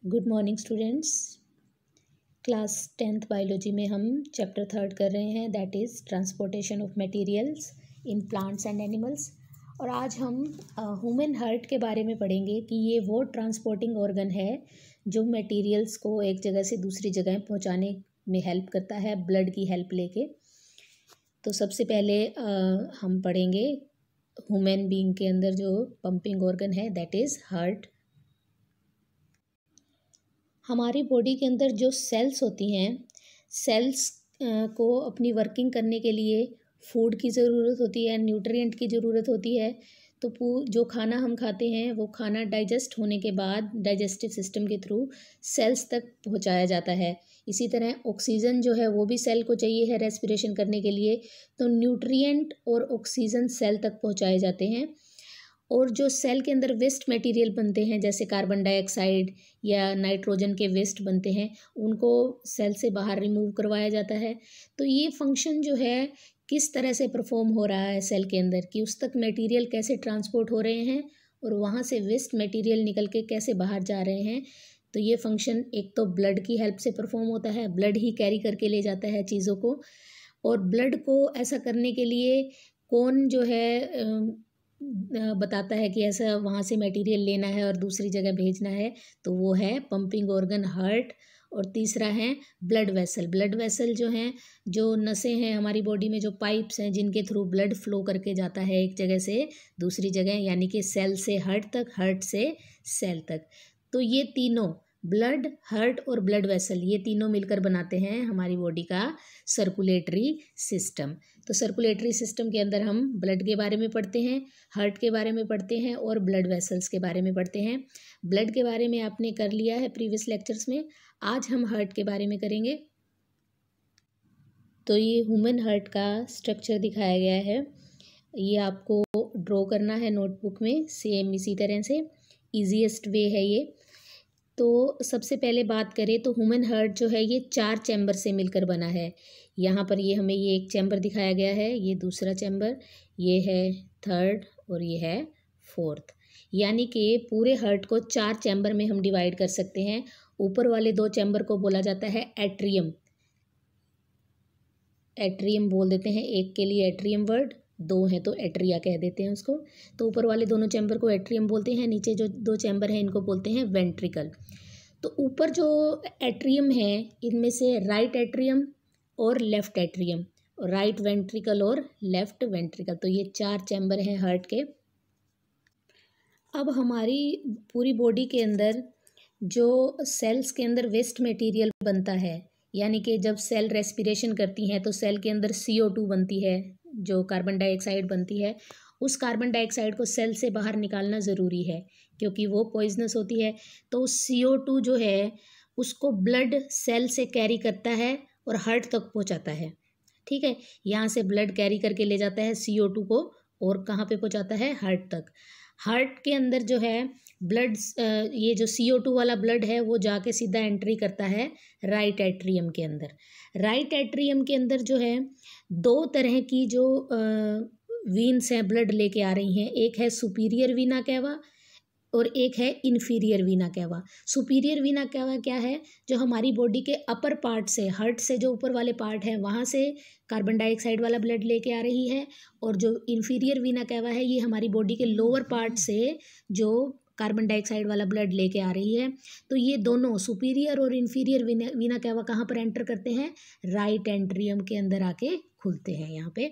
Good morning students. Class 10th biology में हम chapter 3 कर रहे हैं, that is transportation of materials in plants and animals. और आज हम ह्यूमन हार्ट के बारे में पढ़ेंगे कि ये वो ट्रांसपोर्टिंग ऑर्गन है जो मटेरियल्स को एक जगह से दूसरी जगह पहुंचाने में हेल्प करता है, ब्लड की हेल्प लेके। तो सबसे पहले हम पढ़ेंगे ह्यूमन बीइंग के अंदर जो पंपिंग ऑर्गन है, दैट इज़ हार्ट। हमारी बॉडी के अंदर जो सेल्स होती हैं, सेल्स को अपनी वर्किंग करने के लिए फूड की ज़रूरत होती है, न्यूट्रिएंट की ज़रूरत होती है। तो जो खाना हम खाते हैं वो खाना डाइजेस्ट होने के बाद डाइजेस्टिव सिस्टम के थ्रू सेल्स तक पहुंचाया जाता है। इसी तरह ऑक्सीजन जो है वो भी सेल को चाहिए है रेस्पिरेशन करने के लिए, तो न्यूट्रिएंट और ऑक्सीजन सेल तक पहुंचाए जाते हैं। और जो सेल के अंदर वेस्ट मटेरियल बनते हैं, जैसे कार्बन डाइऑक्साइड या नाइट्रोजन के वेस्ट बनते हैं, उनको सेल से बाहर रिमूव करवाया जाता है। तो ये फंक्शन जो है किस तरह से परफॉर्म हो रहा है सेल के अंदर, कि उस तक मटेरियल कैसे ट्रांसपोर्ट हो रहे हैं और वहाँ से वेस्ट मटेरियल निकल के कैसे बाहर जा रहे हैं। तो ये फंक्शन एक तो ब्लड की हेल्प से परफॉर्म होता है, ब्लड ही कैरी करके ले जाता है चीज़ों को। और ब्लड को ऐसा करने के लिए कौन जो है बताता है कि ऐसा वहाँ से मटेरियल लेना है और दूसरी जगह भेजना है, तो वो है पंपिंग ऑर्गन हार्ट। और तीसरा है ब्लड वेसल। ब्लड वेसल जो हैं, जो नसें हैं हमारी बॉडी में, जो पाइप्स हैं जिनके थ्रू ब्लड फ्लो करके जाता है एक जगह से दूसरी जगह, यानी कि सेल से हार्ट तक, हार्ट से सेल तक। तो ये तीनों, ब्लड, हार्ट और ब्लड वेसल, ये तीनों मिलकर बनाते हैं हमारी बॉडी का सर्कुलेटरी सिस्टम। तो सर्कुलेटरी सिस्टम के अंदर हम ब्लड के बारे में पढ़ते हैं, हार्ट के बारे में पढ़ते हैं और ब्लड वेसल्स के बारे में पढ़ते हैं। ब्लड के बारे में आपने कर लिया है प्रीवियस लेक्चर्स में, आज हम हार्ट के बारे में करेंगे। तो ये ह्यूमन हार्ट का स्ट्रक्चर दिखाया गया है, ये आपको ड्रॉ करना है नोटबुक में, सेम इसी तरह से, ईजीएस्ट वे है ये। तो सबसे पहले बात करें तो ह्यूमन हार्ट जो है ये 4 चैम्बर से मिलकर बना है। यहाँ पर ये हमें ये एक चैम्बर दिखाया गया है, ये दूसरा चैम्बर, ये है थर्ड और ये है फोर्थ। यानी कि पूरे हार्ट को 4 चैम्बर में हम डिवाइड कर सकते हैं। ऊपर वाले 2 चैम्बर को बोला जाता है एट्रियम, एट्रियम बोल देते हैं, एक के लिए एट्रियम वर्ड, 2 हैं तो एट्रिया कह देते हैं उसको। तो ऊपर वाले दोनों चैम्बर को एट्रियम बोलते हैं, नीचे जो 2 चैम्बर हैं इनको बोलते हैं वेंट्रिकल। तो ऊपर जो एट्रियम है इनमें से राइट एट्रियम और लेफ्ट एट्रियम, और राइट वेंट्रिकल और लेफ्ट वेंट्रिकल, तो ये 4 चैम्बर हैं हार्ट के। अब हमारी पूरी बॉडी के अंदर जो सेल्स के अंदर वेस्ट मटेरियल बनता है, यानी कि जब सेल रेस्पिरेशन करती हैं तो सेल के अंदर CO2 बनती है, जो कार्बन डाइऑक्साइड बनती है, उस कार्बन डाइऑक्साइड को सेल से बाहर निकालना ज़रूरी है क्योंकि वो पॉइजनस होती है। तो उस CO2 जो है उसको ब्लड सेल से कैरी करता है और हार्ट तक पहुंचाता है। ठीक है, यहाँ से ब्लड कैरी करके ले जाता है CO2 को, और कहाँ पे पहुंचाता है? हार्ट तक। हार्ट के अंदर जो है ब्लड, ये जो CO2 वाला ब्लड है वो जाके सीधा एंट्री करता है राइट एट्रियम के अंदर। राइट एट्रियम के अंदर जो है 2 तरह की जो वीन्स हैं ब्लड लेके आ रही हैं, एक है सुपीरियर वीना कैवा और एक है inferior Veena cava. Superior Veena cava क्या है? जो हमारी बॉडी के अपर पार्ट से, हार्ट से जो ऊपर वाले पार्ट हैं वहाँ से कार्बन डाइऑक्साइड वाला ब्लड लेके आ रही है, और जो इन्फीरियर वीना कैवा है ये हमारी बॉडी के लोअर पार्ट से जो कार्बन डाइऑक्साइड वाला ब्लड लेके आ रही है। तो ये दोनों सुपीरियर और इन्फीरियर वीना कैवा कहाँ पर एंटर करते हैं? राइट एट्रियम के अंदर आके खुलते हैं यहाँ पे।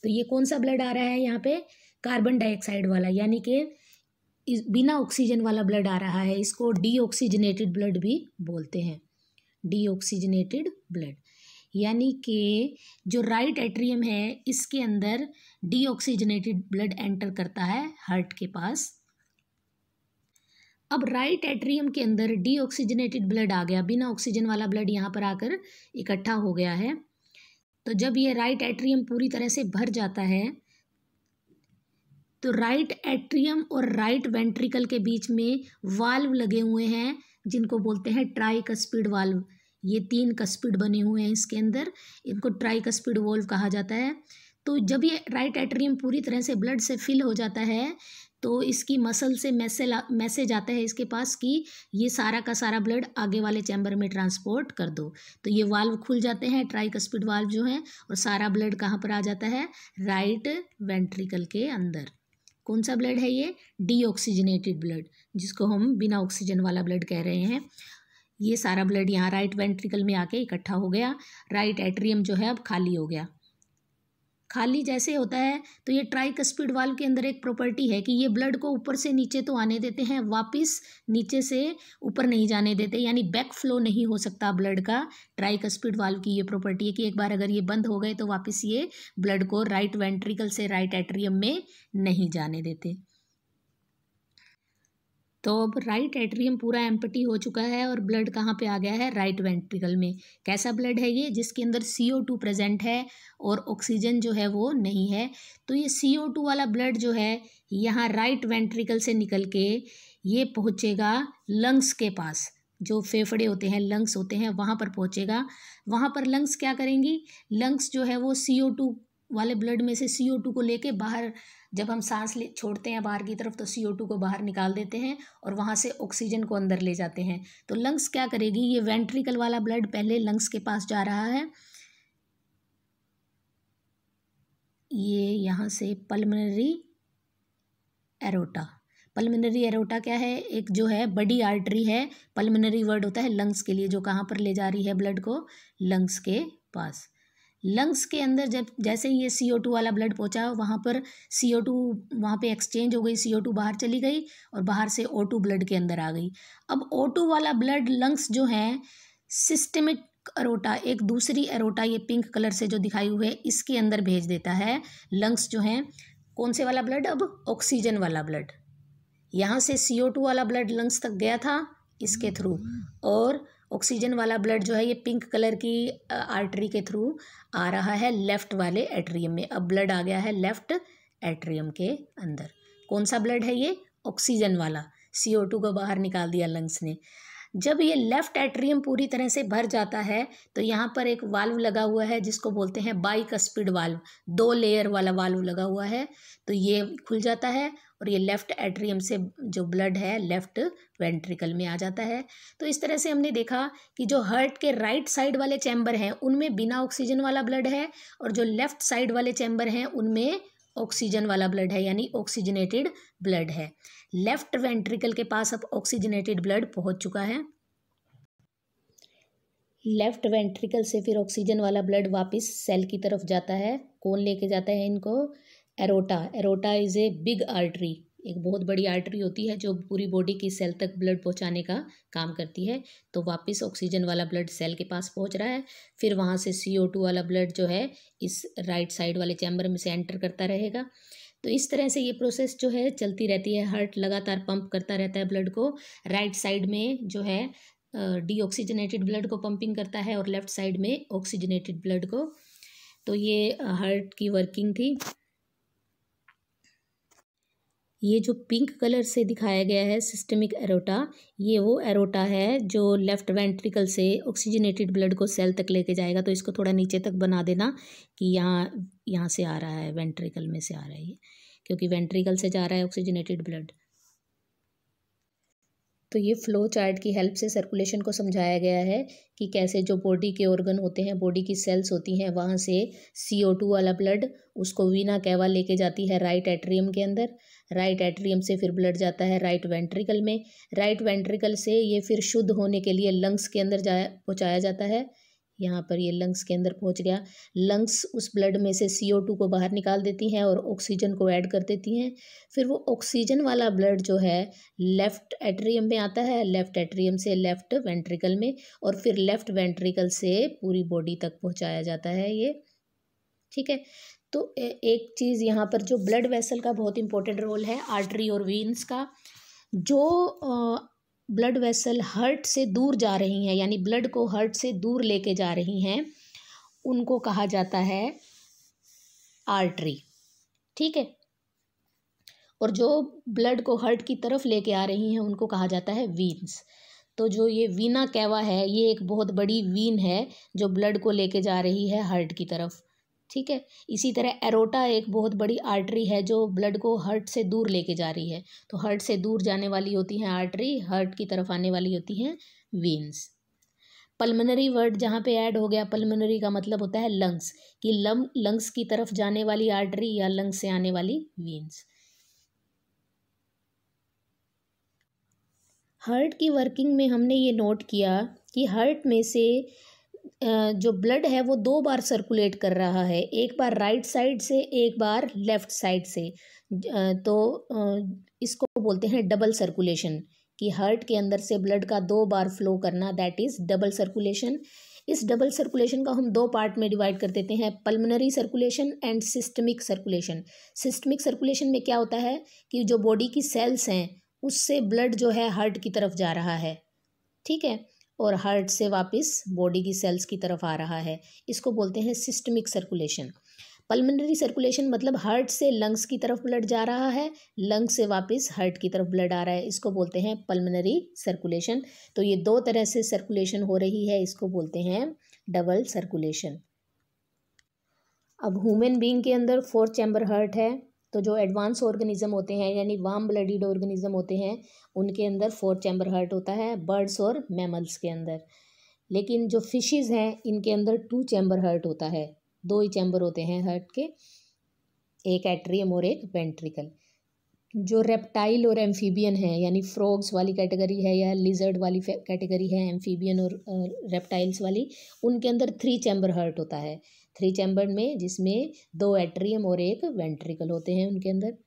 तो ये कौन सा ब्लड आ रहा है यहाँ पे? कार्बन डाइऑक्साइड वाला, यानी कि बिना ऑक्सीजन वाला ब्लड आ रहा है। इसको डीऑक्सीजनेटेड ब्लड भी बोलते हैं, डीऑक्सीजनेटेड ब्लड। यानी कि जो राइट एट्रियम है इसके अंदर डीऑक्सीजनेटेड ब्लड एंटर करता है हार्ट के पास। अब राइट एट्रियम के अंदर डीऑक्सीजनेटेड ब्लड आ गया, बिना ऑक्सीजन वाला ब्लड यहाँ पर आकर इकट्ठा हो गया है। तो जब ये राइट एट्रियम पूरी तरह से भर जाता है तो राइट एट्रियम और राइट वेंट्रिकल के बीच में वाल्व लगे हुए हैं जिनको बोलते हैं ट्राइकस्पिड वाल्व। ये 3 कस्पिड बने हुए हैं इसके अंदर, इनको ट्राइकस्पिड वाल्व कहा जाता है। तो जब ये राइट एट्रियम पूरी तरह से ब्लड से फिल हो जाता है तो इसकी मसल से मैसेज आता है इसके पास कि ये सारा का सारा ब्लड आगे वाले चैम्बर में ट्रांसपोर्ट कर दो। तो ये वाल्व खुल जाते हैं, ट्राइकस्पिड वाल्व जो है, और सारा ब्लड कहाँ पर आ जाता है, राइट वेंट्रिकल के अंदर। कौन सा ब्लड है ये, डीऑक्सीजनेटेड ब्लड, जिसको हम बिना ऑक्सीजन वाला ब्लड कह रहे हैं। ये सारा ब्लड यहाँ राइट वेंट्रिकल में आके इकट्ठा हो गया। राइट एट्रियम जो है अब खाली हो गया। खाली जैसे होता है तो ये ट्राइकस्पिड वाल्व के अंदर एक प्रॉपर्टी है कि ये ब्लड को ऊपर से नीचे तो आने देते हैं, वापस नीचे से ऊपर नहीं जाने देते, यानी बैक फ्लो नहीं हो सकता ब्लड का। ट्राइकस्पिड वाल्व की ये प्रॉपर्टी है कि एक बार अगर ये बंद हो गए तो वापस ये ब्लड को राइट वेंट्रिकल से राइट एट्रियम में नहीं जाने देते। तो अब राइट एट्रियम पूरा एम्प्टी हो चुका है और ब्लड कहाँ पे आ गया है, राइट वेंट्रिकल में। कैसा ब्लड है ये, जिसके अंदर CO2 प्रेजेंट है और ऑक्सीजन जो है वो नहीं है। तो ये CO2 वाला ब्लड जो है यहाँ राइट वेंट्रिकल से निकल के ये पहुँचेगा लंग्स के पास, जो फेफड़े होते हैं, लंग्स होते हैं, वहाँ पर पहुँचेगा। वहाँ पर लंग्स क्या करेंगी, लंग्स जो है वो CO2 वाले ब्लड में से CO2 को लेके बाहर, जब हम सांस छोड़ते हैं बाहर की तरफ तो CO2 को बाहर निकाल देते हैं और वहाँ से ऑक्सीजन को अंदर ले जाते हैं। तो लंग्स क्या करेगी, ये वेंट्रिकल वाला ब्लड पहले लंग्स के पास जा रहा है, ये यहाँ से पल्मोनरी एरोटा। पल्मोनरी एरोटा क्या है, एक जो है बड़ी आर्टरी है, पल्मोनरी वर्ड होता है लंग्स के लिए, जो कहाँ पर ले जा रही है ब्लड को, लंग्स के पास। लंग्स के अंदर जब जैसे ही ये CO2 वाला ब्लड पहुंचा, वहाँ पर CO2 वहाँ पे एक्सचेंज हो गई, CO2 बाहर चली गई और बाहर से O2 ब्लड के अंदर आ गई। अब O2 वाला ब्लड लंग्स जो है सिस्टेमिक एरोटा, एक दूसरी एरोटा, ये पिंक कलर से जो दिखाई हुई है, इसके अंदर भेज देता है। लंग्स जो हैं, कौन से वाला ब्लड, अब ऑक्सीजन वाला ब्लड। यहाँ से CO2 वाला ब्लड लंग्स तक गया था इसके थ्रू, और ऑक्सीजन वाला ब्लड जो है ये पिंक कलर की आर्टरी के थ्रू आ रहा है लेफ्ट वाले एट्रियम में। अब ब्लड आ गया है लेफ्ट एट्रियम के अंदर। कौन सा ब्लड है ये, ऑक्सीजन वाला, CO2 को बाहर निकाल दिया लंग्स ने। जब ये लेफ्ट एट्रियम पूरी तरह से भर जाता है तो यहाँ पर एक वाल्व लगा हुआ है जिसको बोलते हैं बाइकस्पिड वाल्व, 2 लेयर वाला वाल्व लगा हुआ है। तो ये खुल जाता है और ये लेफ्ट एट्रियम से जो ब्लड है लेफ्ट वेंट्रिकल में आ जाता है। तो इस तरह से हमने देखा कि जो हार्ट के राइट साइड वाले चैम्बर हैं उनमें बिना ऑक्सीजन वाला ब्लड है, और जो लेफ्ट साइड वाले चैम्बर हैं उनमें ऑक्सीजन वाला ब्लड है, यानी ऑक्सीजनेटेड ब्लड है। लेफ्ट वेंट्रिकल के पास अब ऑक्सीजनेटेड ब्लड पहुंच चुका है। लेफ्ट वेंट्रिकल से फिर ऑक्सीजन वाला ब्लड वापस सेल की तरफ जाता है। कौन लेके जाता है इनको, aorta. Aorta is a big artery, एक बहुत बड़ी आर्टरी होती है जो पूरी बॉडी की सेल तक ब्लड पहुंचाने का काम करती है। तो वापस ऑक्सीजन वाला ब्लड सेल के पास पहुंच रहा है, फिर वहाँ से CO2 वाला ब्लड जो है इस राइट साइड वाले चैम्बर में से एंटर करता रहेगा। तो इस तरह से ये प्रोसेस जो है चलती रहती है। हार्ट लगातार पंप करता रहता है ब्लड को, राइट साइड में जो है डीऑक्सीजनेटेड ब्लड को पंपिंग करता है और लेफ्ट साइड में ऑक्सीजनेटेड ब्लड को। तो ये हार्ट की वर्किंग थी। ये जो पिंक कलर से दिखाया गया है सिस्टेमिक एरोटा, ये वो एरोटा है जो लेफ्ट वेंट्रिकल से ऑक्सीजनेटेड ब्लड को सेल तक लेके जाएगा। तो इसको थोड़ा नीचे तक बना देना कि यहाँ से आ रहा है, वेंट्रिकल में से आ रहा है ये, क्योंकि वेंट्रिकल से जा रहा है ऑक्सीजनेटेड ब्लड। तो ये फ्लो चार्ट की हेल्प से सर्कुलेशन को समझाया गया है कि कैसे जो बॉडी के ऑर्गन होते हैं, बॉडी की सेल्स होती हैं, वहाँ से CO2 वाला ब्लड उसको वीना कैवा लेके जाती है राइट एट्रियम के अंदर। राइट एट्रियम से फिर ब्लड जाता है राइट वेंट्रिकल में। राइट वेंट्रिकल से ये फिर शुद्ध होने के लिए लंग्स के अंदर पहुँचाया जाता है। यहाँ पर ये लंग्स के अंदर पहुँच गया। लंग्स उस ब्लड में से CO2 को बाहर निकाल देती हैं और ऑक्सीजन को ऐड कर देती हैं। फिर वो ऑक्सीजन वाला ब्लड जो है लेफ़्ट एट्रियम में आता है, लेफ़्ट एट्रियम से लेफ़्ट वेंट्रिकल में, और फिर लेफ़्ट वेंट्रिकल से पूरी बॉडी तक पहुँचाया जाता है ये। ठीक है, तो एक चीज़ यहाँ पर जो ब्लड वेसल का बहुत इंपॉर्टेंट रोल है, आर्टरी और वीन्स का। जो ब्लड वेसल हार्ट से दूर जा रही हैं, यानी ब्लड को हार्ट से दूर लेके जा रही हैं, उनको कहा जाता है आर्टरी। ठीक है, और जो ब्लड को हार्ट की तरफ लेके आ रही हैं उनको कहा जाता है वीन्स। तो जो ये वीना कैवा है, ये एक बहुत बड़ी वीन है जो ब्लड को लेके जा रही है हार्ट की तरफ। ठीक है। इसी तरह एरोटा एक बहुत बड़ी आर्टरी है जो ब्लड को हार्ट से दूर लेके जा रही है, तो हार्ट से दूर जाने वाली होती है आर्टरी, हार्ट की तरफ आने वाली होती हैं वेन्स। पल्मोनरी वर्ड जहाँ पे ऐड हो गया, पल्मोनरी का मतलब होता है लंग्स, कि लंग्स की तरफ जाने वाली आर्टरी या लंग्स से आने वाली वेन्स। हार्ट की वर्किंग में हमने ये नोट किया कि हार्ट में से जो ब्लड है वो दो बार सर्कुलेट कर रहा है, एक बार राइट साइड से, एक बार लेफ्ट साइड से। तो इसको बोलते हैं डबल सर्कुलेशन, कि हार्ट के अंदर से ब्लड का दो बार फ्लो करना, दैट इज डबल सर्कुलेशन। इस डबल सर्कुलेशन का हम दो पार्ट में डिवाइड कर देते हैं, pulmonary circulation and systemic circulation. Systemic circulation में क्या होता है कि जो बॉडी की सेल्स हैं उससे ब्लड जो है हार्ट की तरफ जा रहा है, ठीक है, और हार्ट से वापस बॉडी की सेल्स की तरफ आ रहा है, इसको बोलते हैं सिस्टमिक सर्कुलेशन। पल्मोनरी सर्कुलेशन मतलब हार्ट से लंग्स की तरफ ब्लड जा रहा है, लंग्स से वापस हार्ट की तरफ ब्लड आ रहा है, इसको बोलते हैं पल्मोनरी सर्कुलेशन। तो ये दो तरह से सर्कुलेशन हो रही है, इसको बोलते हैं डबल सर्कुलेशन। अब ह्यूमन बीइंग के अंदर 4 चैम्बर हार्ट है, तो जो एडवांस ऑर्गेनिज्म होते हैं यानी वार्म ब्लडिड ऑर्गेनिज्म होते हैं उनके अंदर 4 चैम्बर हार्ट होता है, बर्ड्स और मैमल्स के अंदर। लेकिन जो फिशेस हैं इनके अंदर 2 चैम्बर हार्ट होता है, 2 ही चैम्बर होते हैं हार्ट के, एक एट्रियम और एक वेंट्रिकल। जो रेप्टाइल और एम्फीबियन है यानी फ्रॉग्स वाली कैटेगरी है या लिजर्ड वाली कैटेगरी है, एम्फीबियन और रेप्टाइल्स वाली, उनके अंदर 3 चैम्बर हार्ट होता है, 3 चैम्बर में, जिसमें 2 एट्रियम और एक वेंट्रिकल होते हैं उनके अंदर।